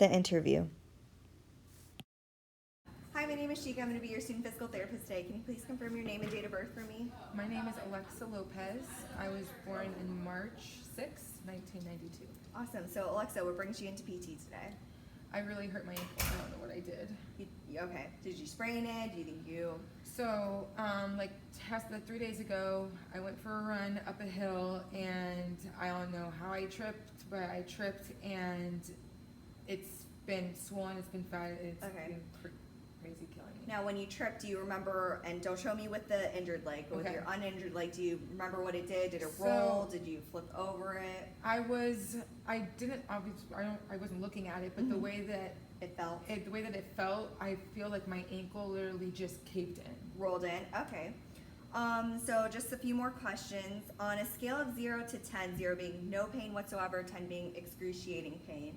the interview. Hi, my name is Shika. I'm going to be your student physical therapist today. Can you please confirm your name and date of birth for me? My name is Alexa Lopez. I was born in March 6, 1992. Awesome. So, Alexa, what brings you into PT today? I really hurt my ankle. I don't know what I did. Okay. Did you sprain it? Do you think you... So, like 3 days ago, I went for a run up a hill, and I don't know how I tripped, but I tripped, and it's been swollen, it's been fat, it's Okay. been crazy killing me. Now, when you tripped, do you remember, and don't show me with the injured leg, but with Okay. your uninjured leg, do you remember what it did? Did it roll? Did you flip over it? I wasn't looking at it, but the way that It felt? it felt, I feel like my ankle literally just caved in. Rolled in? Okay. So just a few more questions. On a scale of 0 to 10, 0 being no pain whatsoever, 10 being excruciating pain,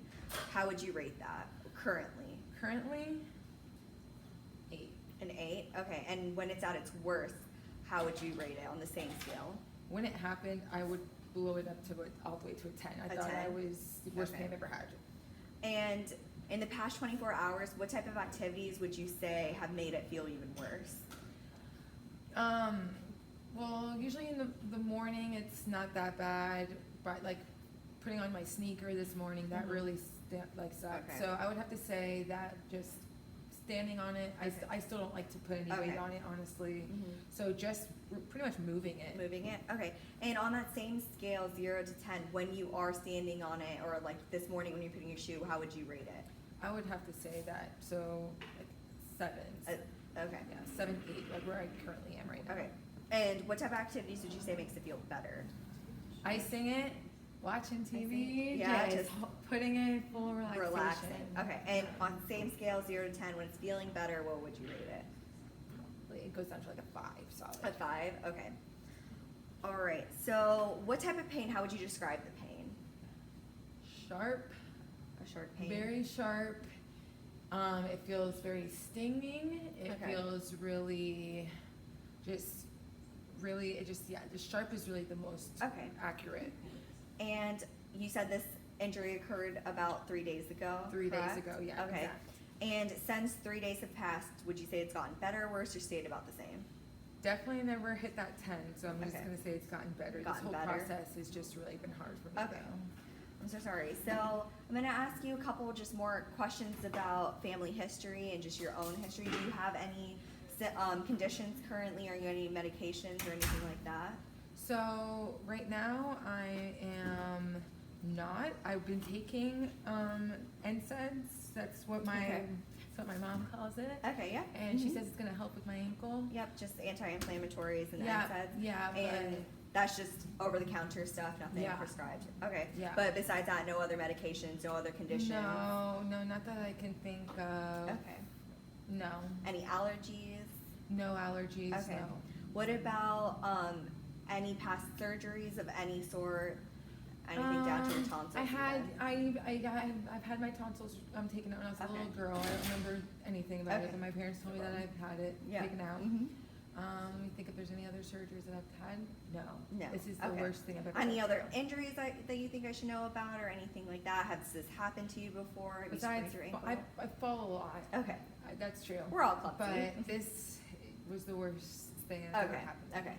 how would you rate that currently? Currently, 8. An 8? Okay. And when it's at its worst, how would you rate it on the same scale? When it happened, I would blow it up to all the way to a 10. I thought 10? I was the worst Okay. pain I've ever had. And in the past 24 hours, what type of activities would you say have made it feel even worse? Well, usually in the morning, it's not that bad, but like putting on my sneaker this morning, that Mhm. really sucked. Okay. So I would have to say that just standing on it, I still don't like to put any Okay. weight on it, honestly. Mhm. So just pretty much moving it. Moving it? Okay. And on that same scale, 0 to 10, when you are standing on it, or like this morning when you're putting your shoe, how would you rate it? I would have to say that, so like 7. Okay. Yeah, 7, 8, like where I currently am right now. Okay. And what type of activities would you say makes it feel better? Icing it, watching TV, Yeah, just putting it full relaxation. Relaxing. Okay. And on same scale, 0 to 10, when it's feeling better, what would you rate it? It goes down to like a 5, solid. A 5? Okay. All right. So what type of pain, how would you describe the pain? Sharp, A sharp pain? very sharp. It feels very stinging. It Okay. feels really, the sharp is really the most Okay. accurate. And you said this injury occurred about 3 days ago? 3 days correct? ago, yeah. Okay. Exact. And since 3 days have passed, would you say it's gotten better, worse, or stayed about the same? Definitely never hit that 10, so I'm just Okay. gonna say it's gotten better. Gotten This whole better. process has just really been hard for me Okay. though. I'm so sorry. So I'm going to ask you a couple just more questions about family history and just your own history. Do you have any conditions currently? Are you on any medications or anything like that? So right now I am not. I've been taking NSAIDs. That's what Okay. my mom calls it. Okay, yeah. And she Mhm. says it's gonna help with my ankle. Yep, just anti-inflammatories and Yeah, NSAIDs. yeah, And that's just over-the-counter stuff, nothing Yeah. prescribed. Okay. Yeah. But besides that, no other medications, no other conditions? No, not that I can think of. Okay. No, Any allergies? no allergies. Okay. No. What about any past surgeries of any sort? Anything down to your tonsils? I've even? had my tonsils taken out when I was a Okay. little girl. I don't remember anything about Okay. it, but my parents told me that I've had it Yeah. taken out. Mhm. Let me think if there's any other surgeries that I've had. No. No. This is the Okay. worst thing I've ever Any been other through. injuries that you think I should know about or anything like that? Has this happened to you before? Have you sprained Besides, your ankle? I fall a lot. Okay. That's true. We're all clumsy. But this was the worst thing that's ever Okay, happened to okay. me.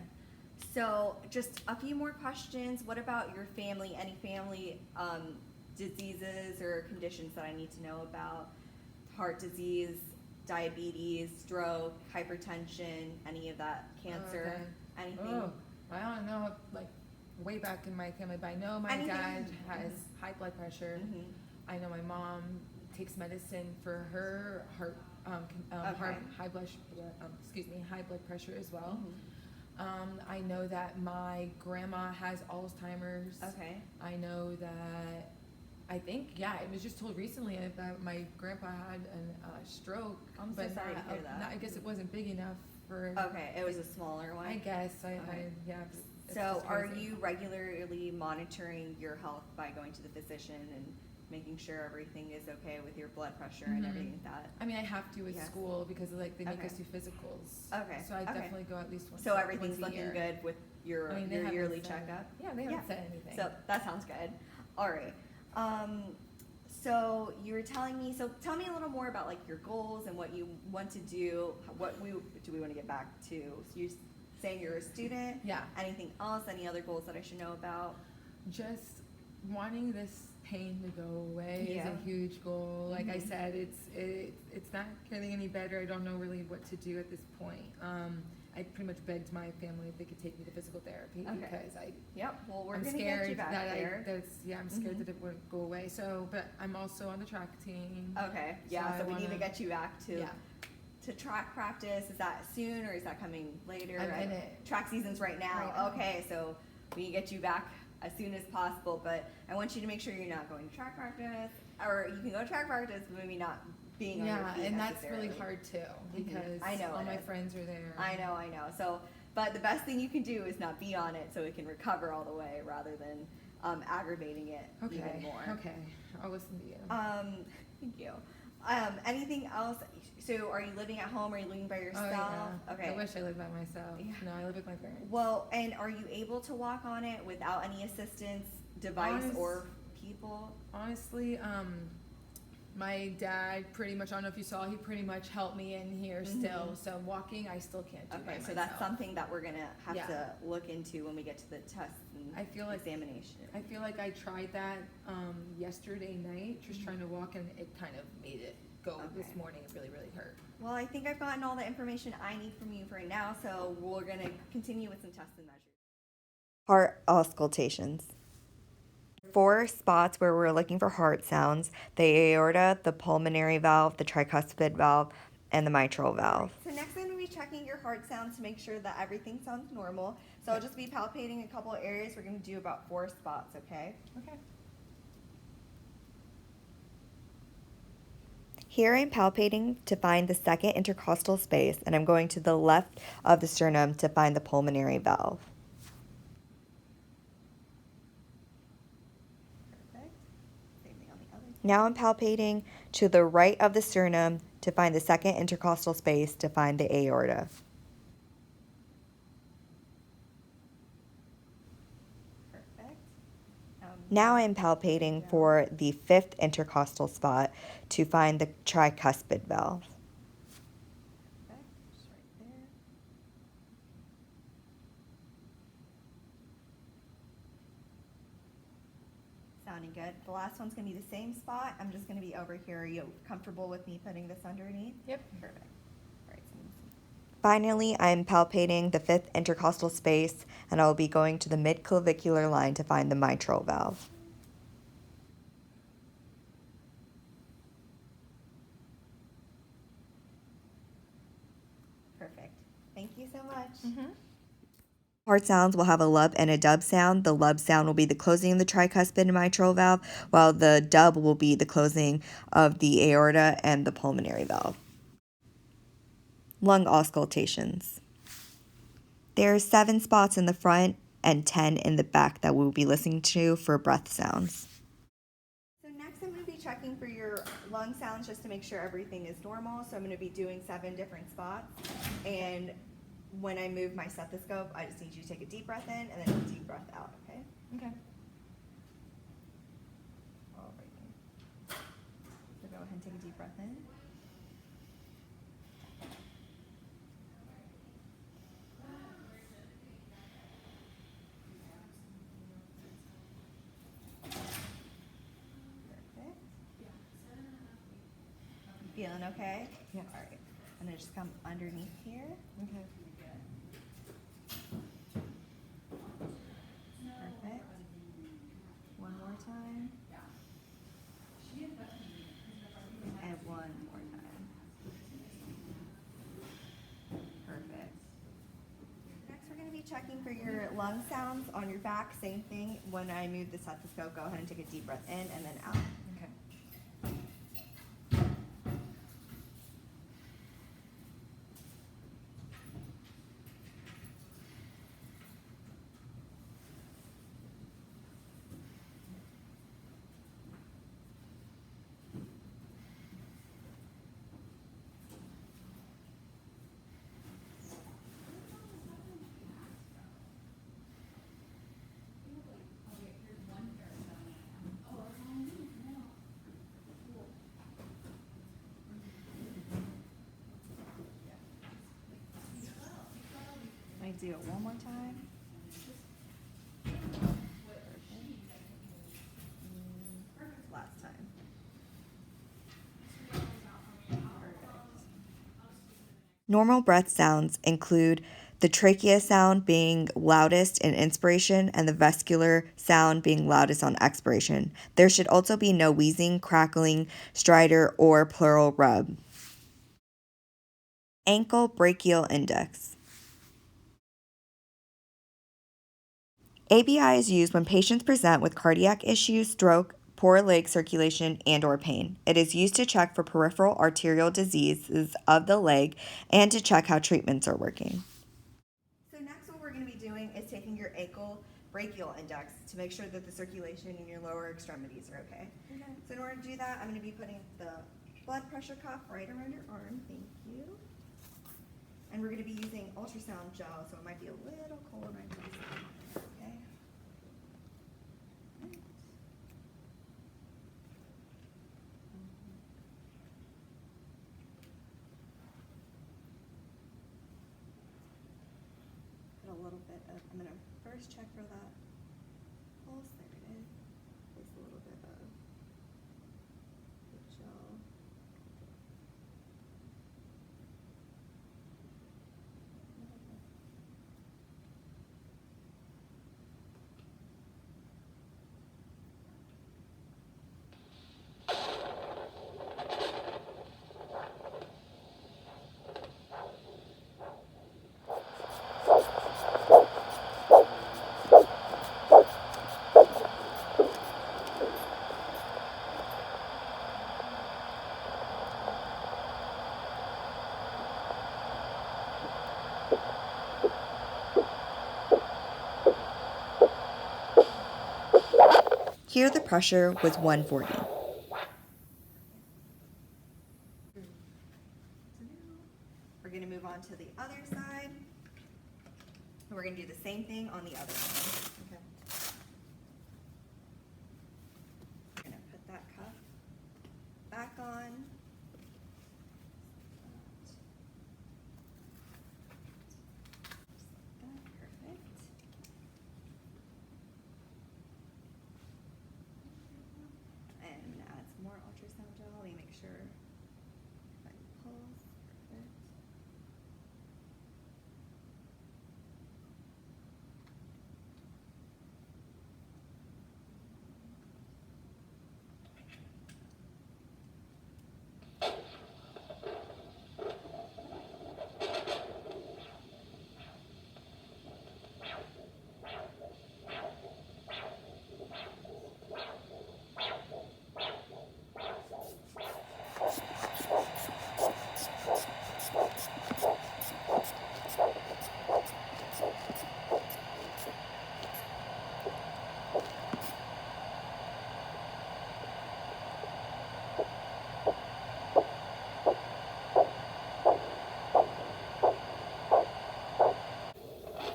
So just a few more questions. What about your family? Any family diseases or conditions that I need to know about? Heart disease, diabetes, stroke, hypertension, any of that, cancer, Okay. anything? Oh, I don't know, like, way back in my family, but I know my Anything? dad has high blood pressure. Mhm. I know my mom takes medicine for her heart, Okay. high blood, high blood pressure as well. Mhm. I know that my grandma has Alzheimer's. Okay. I know that, it was just told recently that my grandpa had a stroke. I'm so but sorry to not- hear that. I guess it wasn't big enough for. Okay, it was a smaller one. I guess, Okay. yeah. it's So just are crazy. you regularly monitoring your health by going to the physician and making sure everything is okay with your blood pressure and Mhm. everything like that? I mean, I have to with Yes. school because like they make Okay. us do physicals. Okay, So I okay. definitely go at least once. So everything's once a looking year. good with your, I mean, they your haven't yearly said- checkup? Yeah, they haven't Yeah. said anything. So that sounds good. All right. So you were telling me, so tell me a little more about like your goals and what you want to do. What do we want to get back to? So you're saying you're a student. Yeah. Anything else? Any other goals that I should know about? Just wanting this pain to go away Yeah. is a huge goal. Like I Mhm. said, it's not getting any better. I don't know really what to do at this point. I pretty much begged my family if they could take me to physical therapy Okay. because Yep. Well, we're I'm gonna scared get you back that there. I'm scared Mhm. that it wouldn't go away. So, but I'm also on the track team. Okay. Yeah. So So, I we need to wanna- get you back to Yeah. track practice. Is that soon or is that coming later? I'm in it. Track season's right now. Right now. Okay. So we can get you back as soon as possible. But I want you to make sure you're not going to track practice, or you can go to track practice, but maybe not being on your Yeah, feet and that's really necessarily. hard too because I know all it my is. friends are there. I know. So, but the best thing you can do is not be on it, so it can recover all the way, rather than aggravating it even Okay. more. Okay. I'll listen to you. Thank you. Anything else? So, are you living at home? Are you living by Oh, yourself? yeah. Okay. I wish I lived by myself. Yeah. No, I live with my parents. Well, and are you able to walk on it without any assistance, device, Honest- or people? Honestly, my dad pretty much, I don't know if you saw, he pretty much helped me in here still. Mhm. So walking, I still can't do by Okay, so myself. that's something that we're gonna have Yeah. to look into when we get to the test and I feel like- examination. I feel like I tried that yesterday night, just trying to walk, and it kind of made it go this Okay. morning. It really, really hurt. Well, I think I've gotten all the information I need from you for now, so we're gonna continue with some tests and measures. Heart auscultations. 4 spots where we're looking for heart sounds: the aorta, the pulmonary valve, the tricuspid valve, and the mitral valve. So next I'm going to be checking your heart sounds to make sure that everything sounds normal. So I'll just be palpating a couple of areas. We're going to do about 4 spots, okay? Okay. Here I'm palpating to find the second intercostal space, and I'm going to the left of the sternum to find the pulmonary valve. Perfect. Same thing on the other. Now I'm palpating to the right of the sternum to find the second intercostal space to find the aorta. Perfect. Now I'm palpating for the 5th intercostal spot to find the tricuspid valve. Perfect. Just right there. Sounding good. The last one's going to be the same spot. I'm just going to be over here. Are you comfortable with me putting this underneath? Yep. Perfect. All right, finally, I'm palpating the 5th intercostal space, and I'll be going to the midclavicular line to find the mitral valve. Perfect. Thank you so much. Mm-hmm. Heart sounds will have a lub and a dub sound. The lub sound will be the closing of the tricuspid and mitral valve, while the dub will be the closing of the aorta and the pulmonary valve. Lung auscultations. There are 7 spots in the front and 10 in the back that we'll be listening to for breath sounds. So next I'm going to be checking for your lung sounds just to make sure everything is normal. So I'm going to be doing 7 different spots, and when I move my stethoscope, I just need you to take a deep breath in and then a deep breath out, okay? Okay. All right. So go ahead and take a deep breath in. Perfect. You feeling okay? Yeah. All right. And then just come underneath here. Okay. Perfect. One more time. And one more time. Perfect. Next, we're going to be checking for your lung sounds on your back. Same thing. When I move the stethoscope, go ahead and take a deep breath in and then out. Okay. do it one more time. Last time. Normal breath sounds include the trachea sound being loudest in inspiration and the vesicular sound being loudest on expiration. There should also be no wheezing, crackling, stridor, or pleural rub. Ankle brachial index. ABI is used when patients present with cardiac issues, stroke, poor leg circulation, and/or pain. It is used to check for peripheral arterial diseases of the leg and to check how treatments are working. So next what we're going to be doing is taking your ankle brachial index to make sure that the circulation in your lower extremities are okay. So in order to do that, I'm going to be putting the blood pressure cuff right around your arm. Thank you. And we're going to be using ultrasound gel, so it might be a little cold right now. Okay. Put a little bit of, I'm going to first check for that pulse. There it is. Place a little bit of the gel. Here the pressure was 140. We're going to move on to the other side. And we're going to do the same thing on the other side. Okay. We're going to put that cuff back on. Perfect. And I'm going to add some more ultrasound gel. Let me make sure I pulse. Perfect.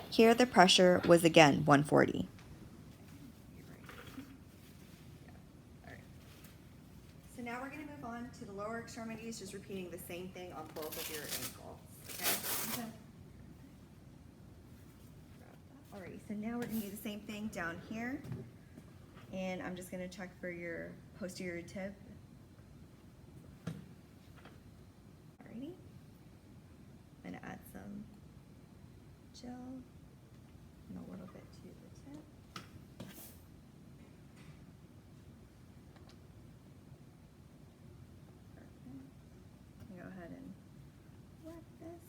Here the pressure was again 140. So now we're going to move on to the lower extremities, just repeating the same thing on both of your ankles. Okay? Alrighty, so now we're going to do the same thing down here. And I'm just going to check for your posterior tib. Alrighty. I'm going to add some gel and a little bit to the tip. Perfect. Go ahead and wet this.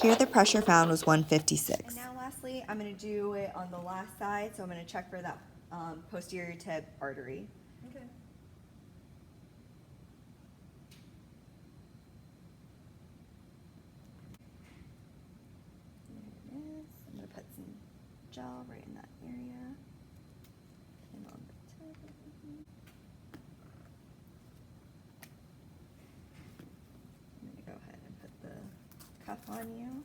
Here the pressure found was 156. And now lastly, I'm going to do it on the last side, so I'm going to check for that posterior tib artery. Okay. There it is. I'm going to put some gel right in that area. And on the tip. I'm going to go ahead and put the cuff on you.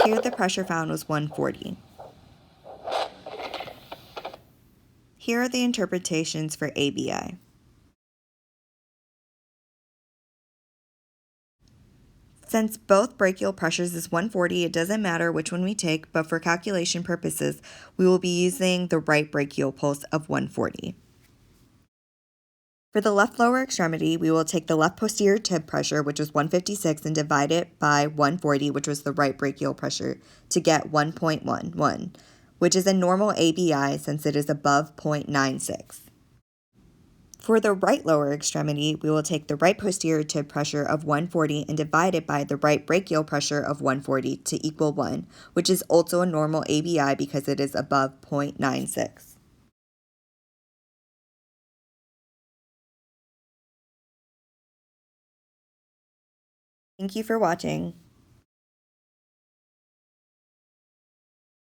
Here the pressure found was 140. Here are the interpretations for ABI. Since both brachial pressures is 140, it doesn't matter which one we take, but for calculation purposes, we will be using the right brachial pulse of 140. For the left lower extremity, we will take the left posterior tib pressure, which was 156, and divide it by 140, which was the right brachial pressure, to get 1.11, which is a normal ABI since it is above 0.96. For the right lower extremity, we will take the right posterior tib pressure of 140 and divide it by the right brachial pressure of 140 to equal 1, which is also a normal ABI because it is above 0.96. Thank you for watching.